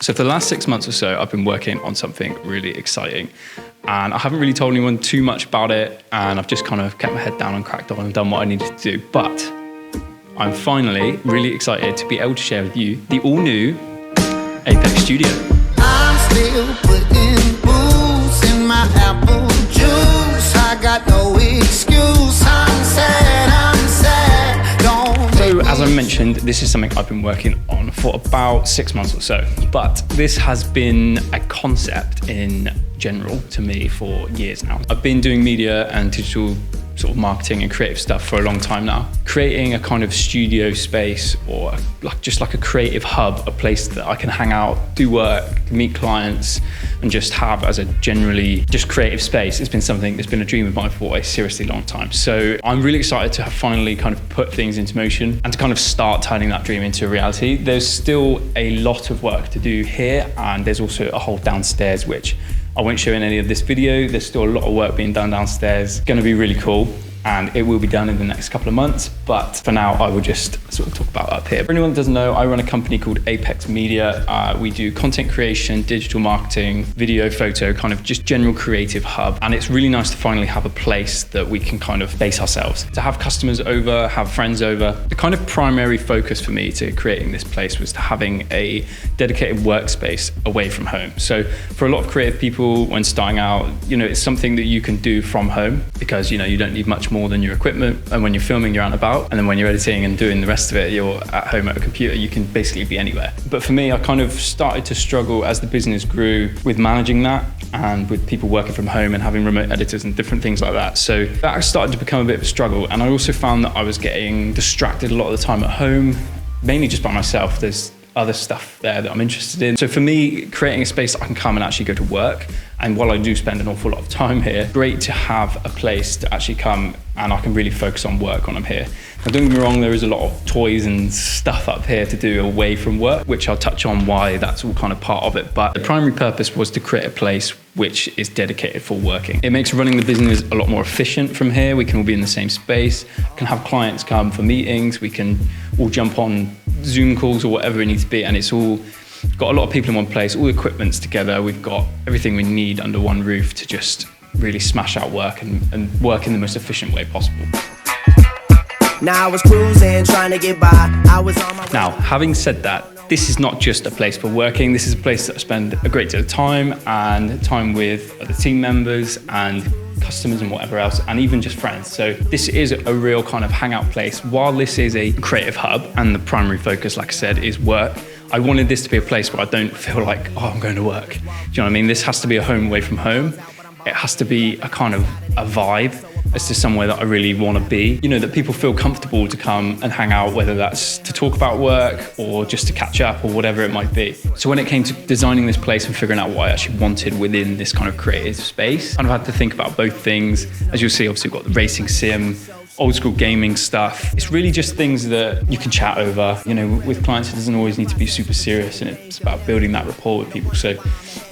So for the last 6 months or so, I've been working on something really exciting. And I haven't really told anyone too much about it, and I've just kind of kept my head down and cracked on and done what I needed to do. But I'm finally really excited to be able to share with you the all-new Apex Studio. I'm still putting booze in my apple juice. I got no excuse. I'm sad, don't. So as I mentioned, this is something I've been working on for about 6 months or so. But this has been a concept in general to me for years now. I've been doing media and digital sort of marketing and creative stuff for a long time now. Creating a kind of studio space or just like a creative hub, a place that I can hang out, do work, meet clients, and just have as a generally just creative space. It's been something that's been a dream of mine for a seriously long time. So I'm really excited to have finally kind of put things into motion and to kind of start turning that dream into a reality. There's still a lot of work to do here, and there's also a whole downstairs, which I won't show in any of this video. There's still a lot of work being done downstairs. It's gonna be really cool, and it will be done in the next couple of months. But for now, I will just sort of talk about up here. For anyone that doesn't know, I run a company called Apex Media. We do content creation, digital marketing, video, photo, kind of just general creative hub. And it's really nice to finally have a place that we can kind of base ourselves. To have customers over, have friends over. The kind of primary focus for me to creating this place was to having a dedicated workspace away from home. So for a lot of creative people, when starting out, it's something that you can do from home because, you don't need much more than your equipment. And when you're filming, you're out and about. And then when you're editing and doing the rest of it, you're at home at a computer. You can basically be anywhere. But for me, I kind of started to struggle as the business grew with managing that and with people working from home and having remote editors and different things like that. So that started to become a bit of a struggle. And I also found that I was getting distracted a lot of the time at home, mainly just by myself. There's other stuff there that I'm interested in. So for me, creating a space that I can come and actually go to work, and while I do spend an awful lot of time here, great to have a place to actually come and I can really focus on work when I'm here. Now don't get me wrong, there is a lot of toys and stuff up here to do away from work, which I'll touch on why that's all kind of part of it. But the primary purpose was to create a place which is dedicated for working. It makes running the business a lot more efficient from here. We can all be in the same space, can have clients come for meetings, we can all jump on Zoom calls or whatever it needs to be, and it's all got a lot of people in one place, all the equipment's together, we've got everything we need under one roof to just really smash out work and work in the most efficient way possible. Now I was cruising, trying to get by. I was on my way. Now, having said that, this is not just a place for working, this is a place that I spend a great deal of time and time with other team members and customers and whatever else, and even just friends. So this is a real kind of hangout place. While this is a creative hub and the primary focus, like I said, is work, I wanted this to be a place where I don't feel like, oh, I'm going to work. Do you know what I mean? This has to be a home away from home. It has to be a kind of a vibe as to somewhere that I really want to be. That people feel comfortable to come and hang out, whether that's to talk about work or just to catch up or whatever it might be. So when it came to designing this place and figuring out what I actually wanted within this kind of creative space, I've had to think about both things. As you'll see, obviously we've got the racing sim, old school gaming stuff. It's really just things that you can chat over. With clients, it doesn't always need to be super serious, and it's about building that rapport with people. So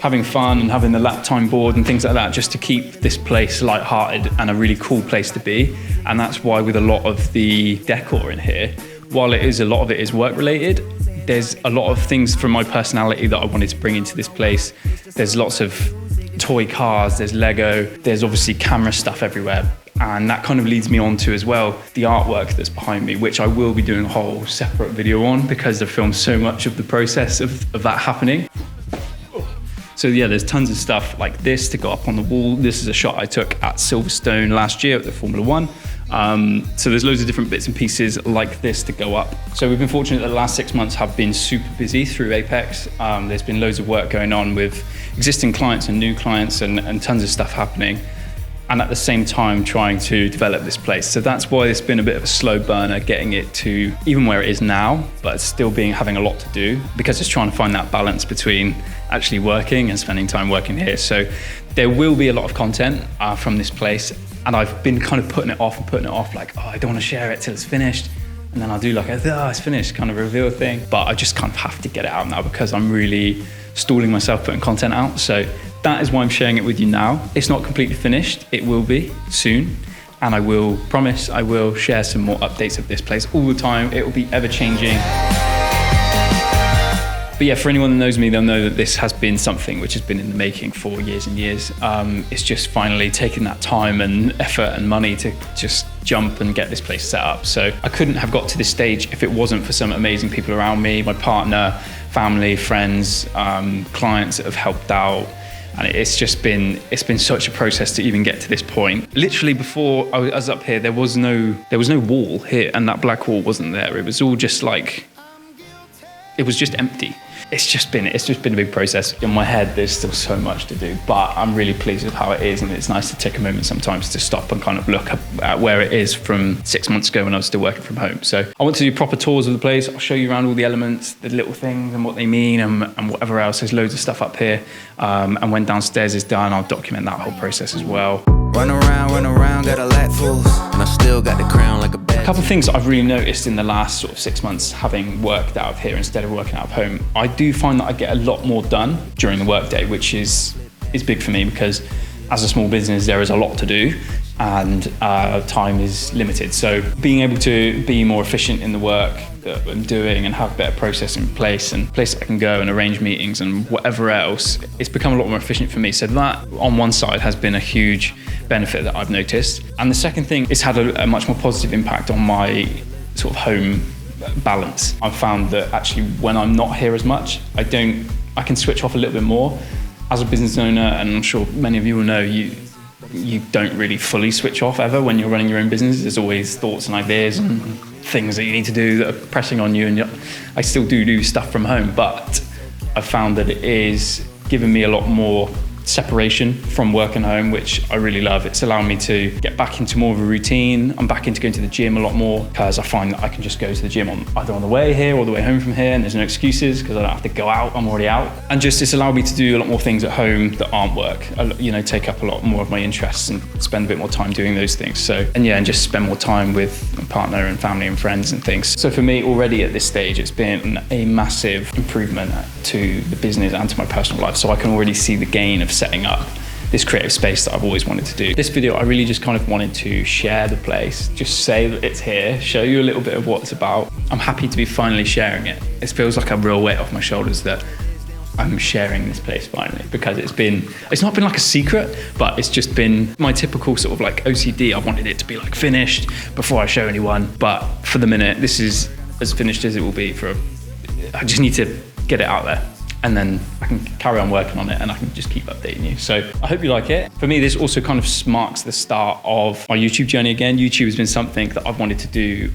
having fun and having the lap time board and things like that, just to keep this place lighthearted and a really cool place to be. And that's why with a lot of the decor in here, while a lot of it is work related, there's a lot of things from my personality that I wanted to bring into this place. There's lots of toy cars, there's Lego, there's obviously camera stuff everywhere. And that kind of leads me on to as well the artwork that's behind me, which I will be doing a whole separate video on because I've filmed so much of the process of that happening. So yeah, there's tons of stuff like this to go up on the wall. This is a shot I took at Silverstone last year at the Formula One. So there's loads of different bits and pieces like this to go up. So we've been fortunate that the last 6 months have been super busy through Apex. There's been loads of work going on with existing clients and new clients and tons of stuff happening. And at the same time trying to develop this place. So that's why it's been a bit of a slow burner getting it to even where it is now, but it's still having a lot to do because it's trying to find that balance between actually working and spending time working here. So there will be a lot of content from this place, and I've been kind of putting it off, like, oh, I don't want to share it till it's finished. And then I'll do like it's finished kind of reveal thing. But I just kind of have to get it out now because I'm really stalling myself putting content out. So that is why I'm sharing it with you now. It's not completely finished. It will be soon. And I will promise I will share some more updates of this place all the time. It will be ever changing. But But yeah, for anyone that knows me, they'll know that this has been something which has been in the making for years and years. It's just finally taken that time and effort and money to just jump and get this place set up. So I couldn't have got to this stage if it wasn't for some amazing people around me, my partner, family, friends, clients that have helped out. And it's been such a process to even get to this point. Literally before I was up here, there was no wall here, and that black wall wasn't there. It was all just like, it was just empty. It's just been a big process. In my head, there's still so much to do, but I'm really pleased with how it is, and it's nice to take a moment sometimes to stop and kind of look at where it is from 6 months ago when I was still working from home. So I want to do proper tours of the place. I'll show you around all the elements, the little things and what they mean, and whatever else. There's loads of stuff up here, and when downstairs is done, I'll document that whole process as well. Run around, got a lot fools, and I still got the crown like a bad. A couple of things that I've really noticed in the last sort of 6 months, having worked out of here instead of working out of home, I do find that I get a lot more done during the workday, which is big for me, because as a small business, there is a lot to do, and time is limited. So being able to be more efficient in the work that I'm doing and have a better process in place and place I can go and arrange meetings and whatever else, it's become a lot more efficient for me. So that on one side has been a huge benefit that I've noticed. And the second thing, it's had a much more positive impact on my sort of home balance. I've found that actually when I'm not here as much, I can switch off a little bit more. As a business owner, and I'm sure many of you will know, you don't really fully switch off ever when you're running your own business. There's always thoughts and ideas and things that you need to do that are pressing on you, and I still do stuff from home, but I've found that it is giving me a lot more separation from work and home, which I really love. It's allowing me to get back into more of a routine. I'm back into going to the gym a lot more, because I find that I can just go to the gym either on the way here or the way home from here, and there's no excuses because I don't have to go out, I'm already out. And just it's allowed me to do a lot more things at home that aren't work, take up a lot more of my interests and spend a bit more time doing those things. So, and just spend more time with my partner and family and friends and things. So for me, already at this stage, it's been a massive improvement to the business and to my personal life. So I can already see the gain of setting up this creative space that I've always wanted to do. This video, I really just kind of wanted to share the place, just say that it's here, show you a little bit of what it's about. I'm happy to be finally sharing it. It feels like a real weight off my shoulders that I'm sharing this place finally, because it's not been like a secret, but it's just been my typical sort of like OCD. I wanted it to be like finished before I show anyone, but for the minute, this is as finished as it will be. I just need to get it out there, and then I can carry on working on it, and I can just keep updating you. So I hope you like it. For me, this also kind of marks the start of my YouTube journey again. YouTube has been something that I've wanted to do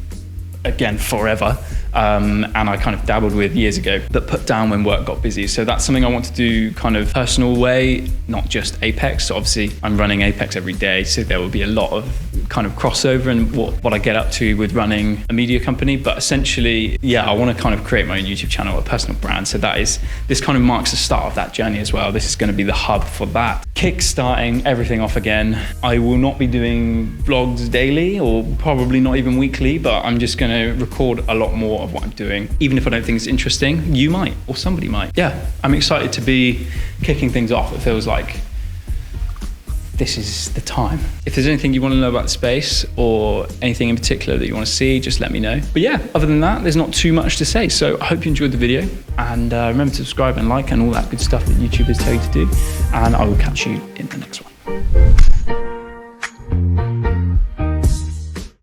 again forever, and I kind of dabbled with years ago, but put down when work got busy. So that's something I want to do kind of personal way, not just Apex. So obviously I'm running Apex every day, so there will be a lot of kind of crossover in what I get up to with running a media company. But essentially, I want to kind of create my own YouTube channel, a personal brand. So this kind of marks the start of that journey as well. This is going to be the hub for that. Kickstarting everything off again. I will not be doing vlogs daily, or probably not even weekly, but I'm just going to record a lot more of what I'm doing. Even if I don't think it's interesting, you might, or somebody might. I'm excited to be kicking things off. It feels like this is the time. If there's anything you want to know about the space, or anything in particular that you want to see, just let me know. But other than that, there's not too much to say. So I hope you enjoyed the video, and remember to subscribe and like and all that good stuff that YouTubers tell you to do. And I will catch you in the next one.